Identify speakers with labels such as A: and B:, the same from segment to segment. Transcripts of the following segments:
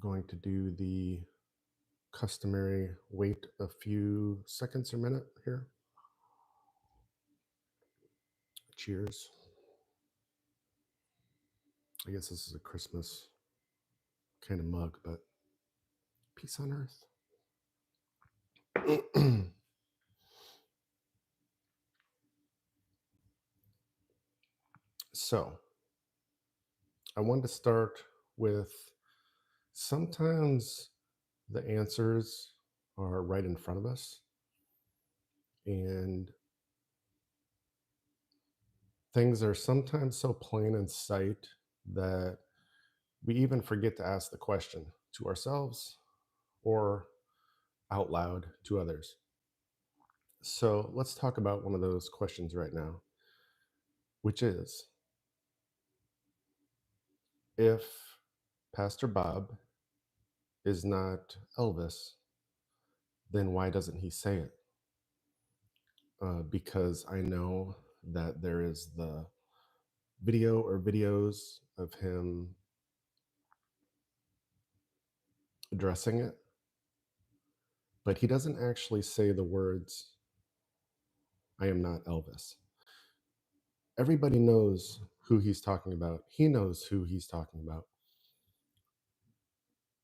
A: Going to do the customary wait a few seconds or minute here. Cheers. I guess this is a Christmas kind of mug, but peace on earth. So, I wanted to start with sometimes the answers are right in front of us, and things are sometimes so plain in sight that we even forget to ask the question to ourselves or out loud to others. So let's talk about one of those questions right now, which is if Pastor Bob is not Elvis, then why doesn't he say it? Because I know that there is the video or videos of him addressing it, but he doesn't actually say the words, I am not Elvis. Everybody knows who he's talking about. He knows who he's talking about.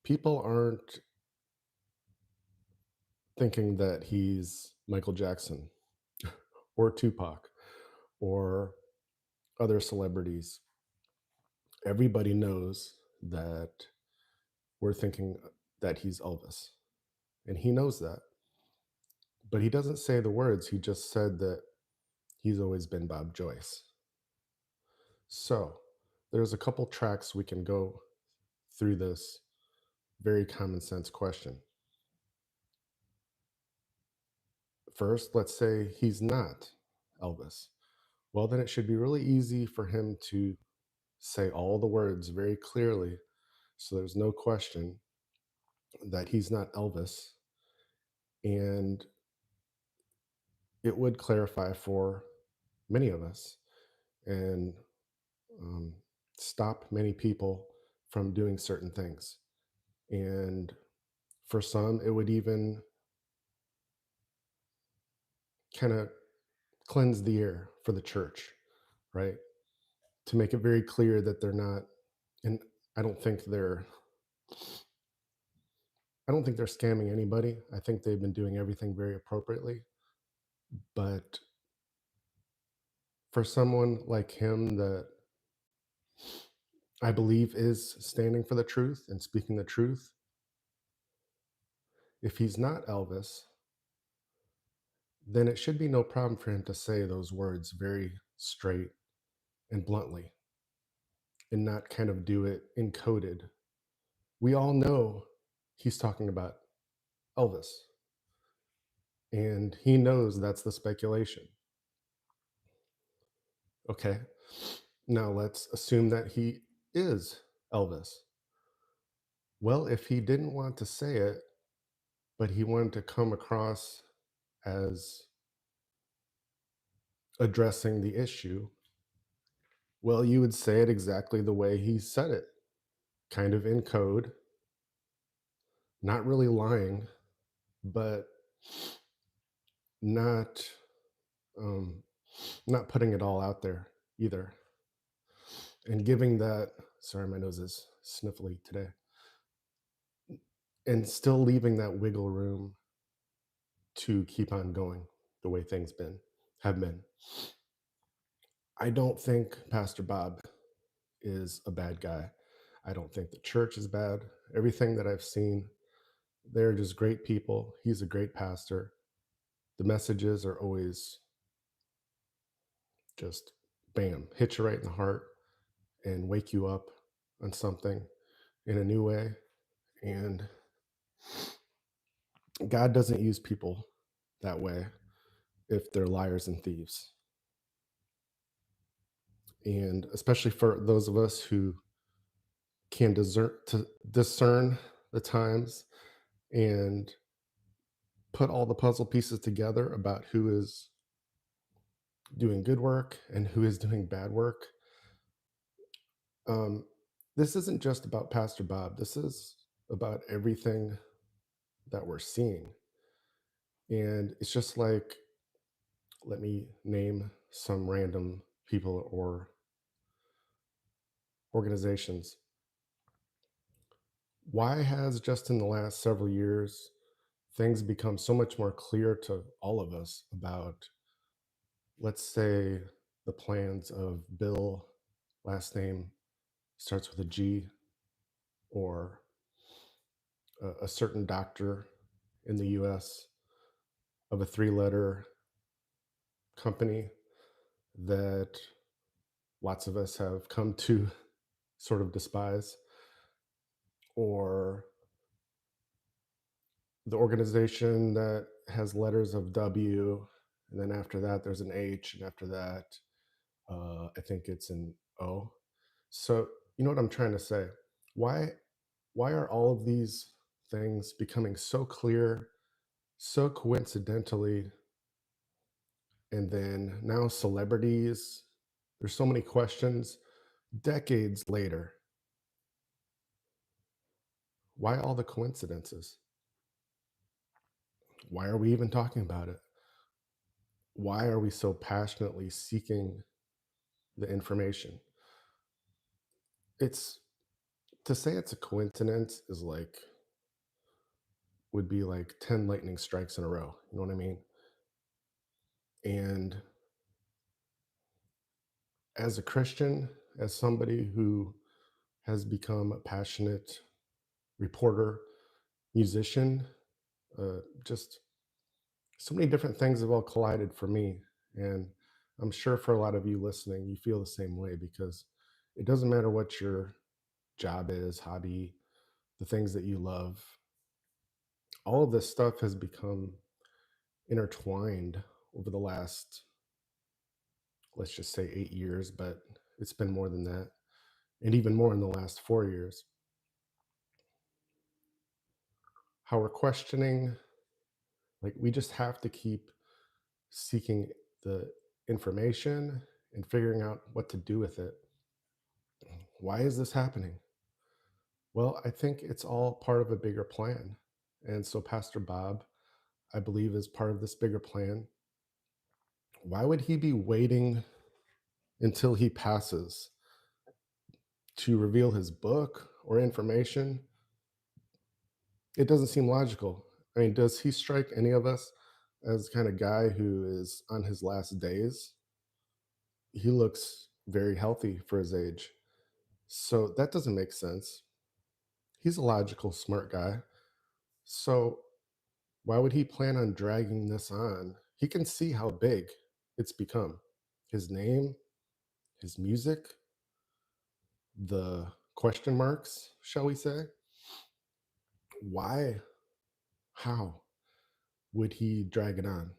A: People aren't thinking that he's Michael Jackson or Tupac or other celebrities. Everybody knows that we're thinking that he's Elvis. And he knows that. But he doesn't say the words. He just said that he's always been Bob Joyce. So there's a couple tracks we can go through this very common sense question. First, let's say he's not Elvis. Well, then it should be really easy for him to say all the words very clearly so there's no question that he's not Elvis. And it would clarify for many of us and um, stop many people from doing certain things. And for some, it would even kind of cleanse the air for the church, right? To make it very clear that they're not, and I don't think they're, I don't think they're scamming anybody. I think they've been doing everything very appropriately. But for someone like him that I believe is standing for the truth and speaking the truth, if he's not Elvis, then it should be no problem for him to say those words very straight and bluntly and not kind of do it encoded. We all know he's talking about Elvis, and he knows that's the speculation. Okay, now let's assume that he is Elvis. Well, if he didn't want to say it, but he wanted to come across as addressing the issue, well, you would say it exactly the way he said it, kind of in code, not really lying, but not um, not putting it all out there either, and giving that. Sorry, my nose is sniffly today, and still leaving that wiggle room to keep on going the way things have been. I don't think Pastor Bob is a bad guy. I don't think the church is bad. Everything that I've seen, they're just great people. He's a great pastor. The messages are always just bam, hit you right in the heart and wake you up on something in a new way. And God doesn't use people that way if they're liars and thieves. And especially for those of us who can discern the times and put all the puzzle pieces together about who is doing good work and who is doing bad work. Um, this isn't just about Pastor Bob. This is about everything that we're seeing. And it's just like, let me name some random people or organizations. Why has just in the last several years things become so much more clear to all of us about, let's say, the plans of Bill, last name starts with a G, or a certain doctor in the US of a three-letter company that lots of us have come to sort of despise, or the organization that has letters of W, and then after that there's an H, and after that I think it's an O. So you know what I'm trying to say? Why why are all of these things becoming so clear so coincidentally, and then now celebrities? There's so many questions decades later. Why all the coincidences? Why are we even talking about it? Why are we so passionately seeking the information? It's to say it's a coincidence is like would be like 10 lightning strikes in a row. You know what I mean? And as a Christian, as somebody who has become a passionate reporter, musician, just so many different things have all collided for me. And I'm sure for a lot of you listening, you feel the same way because it doesn't matter what your job is, hobby, the things that you love, all of this stuff has become intertwined over the last, let's just say 8 years, but it's been more than that. And even more in the last 4 years. How we're questioning, like, we just have to keep seeking the information and figuring out what to do with it. Why is this happening? Well, I think it's all part of a bigger plan. And so, Pastor Bob, I believe, is part of this bigger plan. Why would he be waiting until he passes to reveal his book or information? It doesn't seem logical. I mean, does he strike any of us as the kind of guy who is on his last days? He looks very healthy for his age. So that doesn't make sense. He's a logical, smart guy. So why would he plan on dragging this on? He can see how big it's become. His name, his music, the question marks, shall we say? Why, how would he drag it on?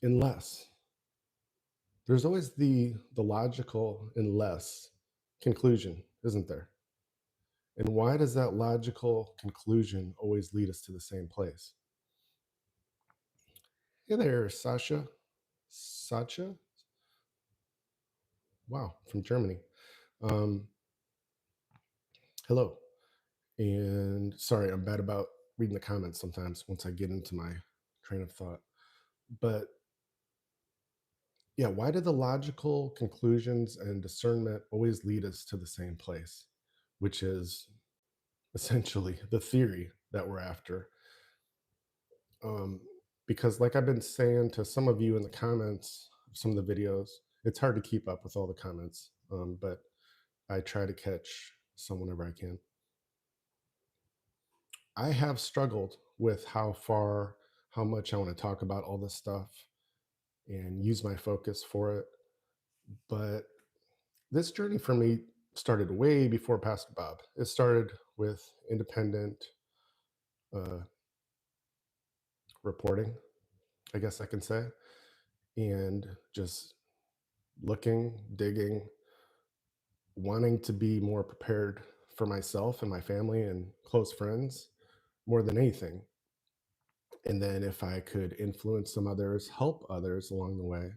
A: Unless there's always the logical unless conclusion, isn't there? And why does that logical conclusion always lead us to the same place? Hey there, Sasha. Sacha? Wow, from Germany. Um, hello. And sorry, I'm bad about reading the comments sometimes once I get into my train of thought. But yeah, why do the logical conclusions and discernment always lead us to the same place, which is essentially the theory that we're after? Um, because, like I've been saying to some of you in the comments of some of the videos, it's hard to keep up with all the comments, but I try to catch some whenever I can. I have struggled with how much I want to talk about all this stuff and use my focus for it. But this journey for me started way before Pastor Bob. It started with independent uh, reporting, I guess I can say, and just looking, digging, wanting to be more prepared for myself and my family and close friends more than anything. And then if I could influence some others, help others along the way,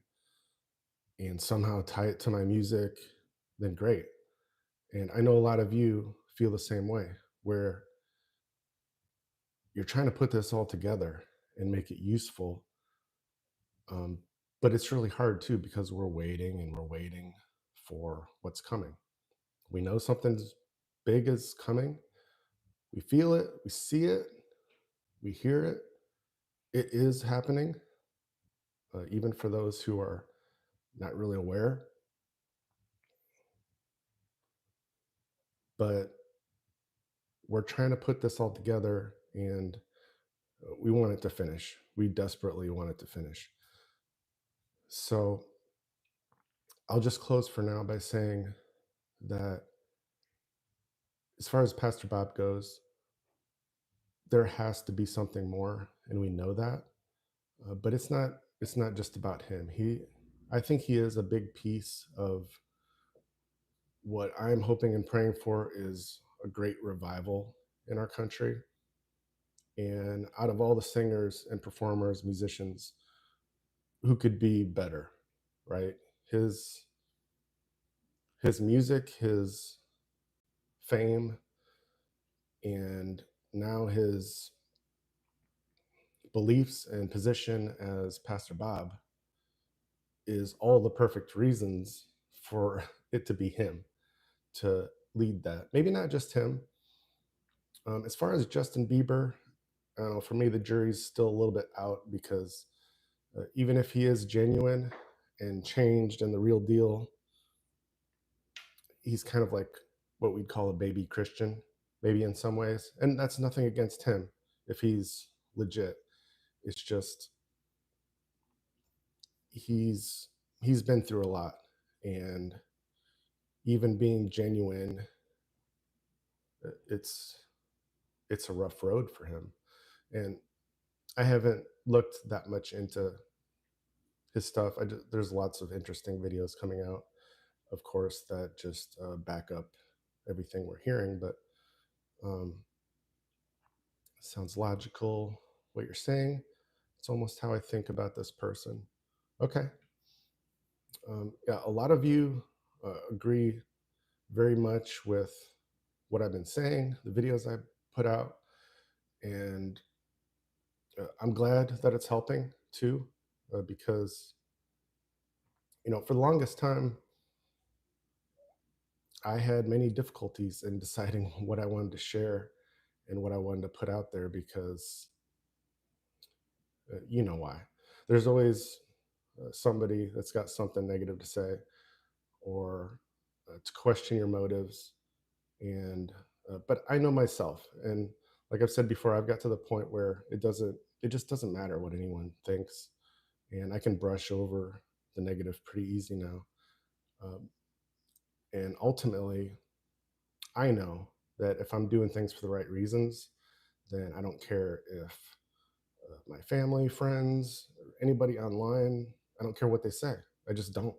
A: and somehow tie it to my music, then great. And I know a lot of you feel the same way, where you're trying to put this all together and make it useful. Um, but it's really hard too because we're waiting and we're waiting for what's coming. We know something's big is coming. We feel it, we see it, we hear it. It is happening, even for those who are not really aware. But we're trying to put this all together and we want it to finish. We desperately want it to finish. So I'll just close for now by saying that as far as Pastor Bob goes, there has to be something more, and we know that. But it's not just about him. I think he is a big piece of what I'm hoping and praying for is a great revival in our country. And out of all the singers and performers, musicians, who could be better, right? His his music, his fame, and now his beliefs and position as Pastor Bob is all the perfect reasons for it to be him to lead that. Maybe not just him. As far as Justin Bieber, I don't know, for me, the jury's still a little bit out because even if he is genuine and changed and the real deal, he's kind of like what we'd call a baby Christian, maybe in some ways. And that's nothing against him if he's legit. It's just he's he's been through a lot, and even being genuine, it's it's a rough road for him. And I haven't looked that much into his stuff. There's lots of interesting videos coming out, of course, that just back up everything we're hearing. But um, sounds logical what you're saying. It's almost how I think about this person. Okay. Yeah, a lot of you agree very much with what I've been saying, the videos I put out, and I'm glad that it's helping too, because for the longest time, I had many difficulties in deciding what I wanted to share and what I wanted to put out there because you know why. There's always somebody that's got something negative to say or to question your motives. And but I know myself, and like I've said before, I've got to the point where it just doesn't matter what anyone thinks, and I can brush over the negative pretty easy now. Um, and ultimately, I know that if I'm doing things for the right reasons, then I don't care if my family, friends, or anybody online, I don't care what they say. I just don't,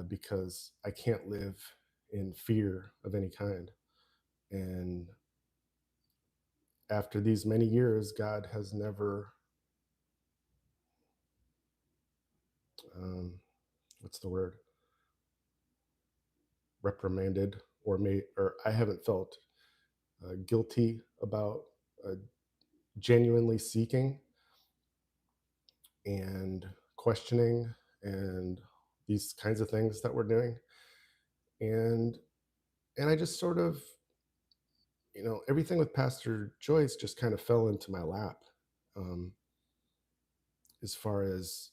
A: because I can't live in fear of any kind. And after these many years, God has never, um, what's the word, reprimanded or I haven't felt guilty about uh, genuinely seeking and questioning and these kinds of things that we're doing. And I just sort of, everything with Pastor Joyce just kind of fell into my lap. Um, as far as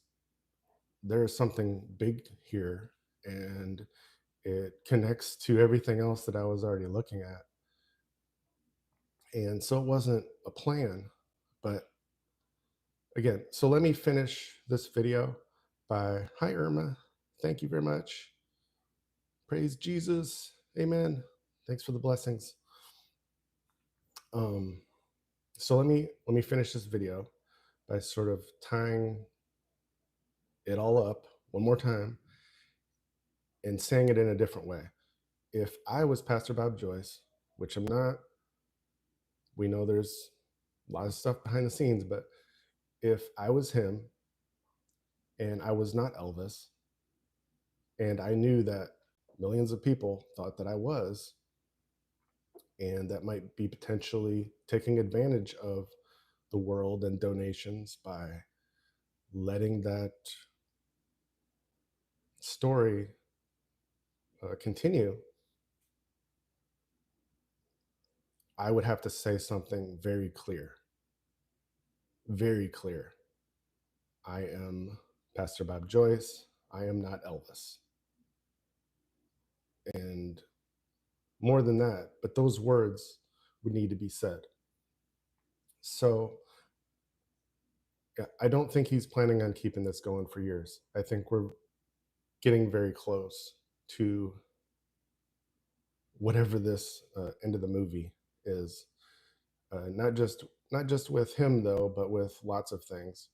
A: there is something big here, and it connects to everything else that I was already looking at. And so it wasn't a plan, but again, so let me finish this video by, hi, Irma. Thank you very much. Praise Jesus. Amen. Thanks for the blessings. Um, so let me finish this video by sort of tying it all up one more time and saying it in a different way. If I was Pastor Bob Joyce, which I'm not, we know there's a lot of stuff behind the scenes, but if I was him and I was not Elvis, and I knew that millions of people thought that I was, and that might be potentially taking advantage of the world and donations by letting that story continue, I would have to say something very clear, very clear. I am Pastor Bob Joyce. I am not Elvis. And more than that, but those words would need to be said. So yeah, I don't think he's planning on keeping this going for years. I think we're getting very close to whatever this end of the movie is. Not just with him though, but with lots of things.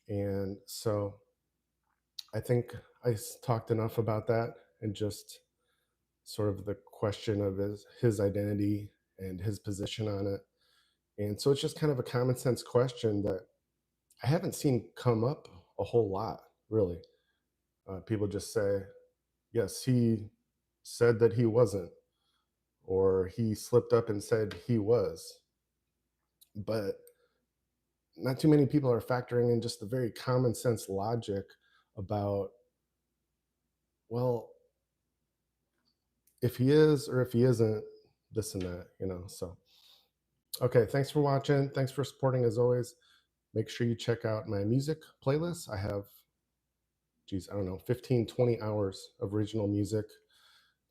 A: And so I think talked enough about that, and just sort of the question of his identity and his position on it. And so it's just kind of a common sense question that I haven't seen come up a whole lot, really. People just say, yes, he said that he wasn't, or he slipped up and said he was. But not too many people are factoring in just the very common sense logic about, well, if he is or if he isn't, this and that. So, okay, thanks for watching. Thanks for supporting as always. Make sure you check out my music playlist. I have, geez, I don't know, 15, 20 hours of original music,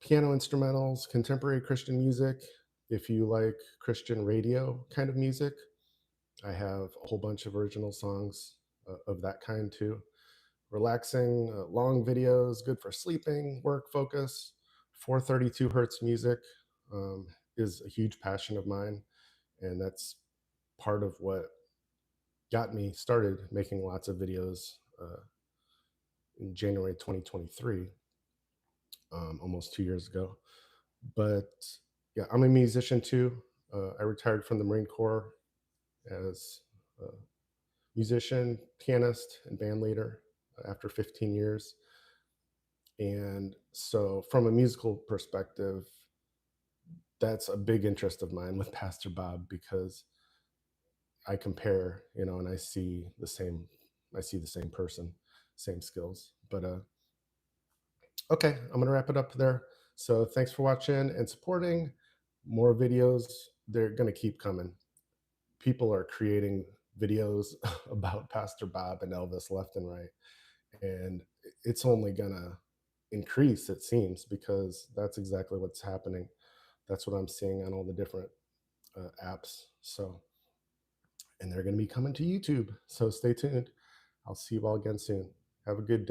A: piano instrumentals, contemporary Christian music. If you like Christian radio kind of music, I have a whole bunch of original songs of that kind too. Relaxing, long videos, good for sleeping, work, focus. 432 hertz music is a huge passion of mine, and that's part of what got me started making lots of videos in January 2023, almost 2 years ago. But yeah, I'm a musician too. I retired from the Marine Corps as a musician, pianist, and band leader after 15 years. And so, from a musical perspective, that's a big interest of mine with Pastor Bob, because I compare, and I see the same person, same skills. But okay, I'm gonna wrap it up there. So thanks for watching and supporting. More videos, they're gonna keep coming. People are creating videos about Pastor Bob and Elvis left and right, and it's only gonna increase, it seems, because that's exactly what's happening. That's what I'm seeing on all the different apps. So, and they're going to be coming to YouTube. So stay tuned. I'll see you all again soon. Have a good day.